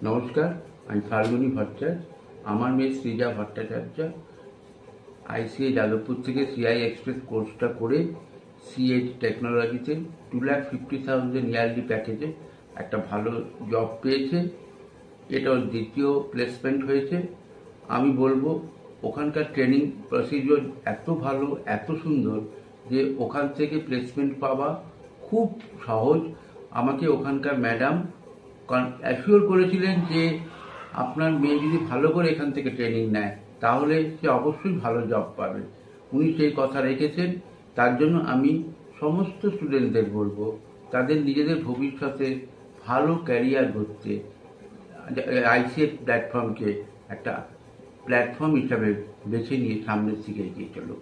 নমস্কার, আমি ফাল্গুনী ভট্টাচার্য। আমার মেয়ে সৃজা ভট্টাচার্য আইসিআই যাদবপুর থেকে সিআই এক্সপ্রেস কোর্সটা করে সিএ টেকনোলজিতে 2,50,000 ইয়ারলি প্যাকেজে একটা ভালো জব পেয়েছে। এটা ওর দ্বিতীয় প্লেসমেন্ট হয়েছে। আমি বলবো ওখানকার ট্রেনিং প্রসিডিওর এত ভালো, এত সুন্দর যে ওখান থেকে প্লেসমেন্ট পাওয়া খুব সহজ। আমাকে ওখানকার ম্যাডাম অ্যাসিওর করেছিলেন যে আপনার মেয়ে যদি ভালো করে এখান থেকে ট্রেনিং নেয় তাহলে সে অবশ্যই ভালো জব পাবে। উনি সেই কথা রেখেছেন। তার জন্য আমি সমস্ত স্টুডেন্টদের বলবো তাদের নিজেদের ভবিষ্যতে ভালো ক্যারিয়ার করতে আইসিএফ প্ল্যাটফর্মকে একটা প্ল্যাটফর্ম হিসাবে বেছে নিয়ে সামনের দিকে এগিয়ে চলো।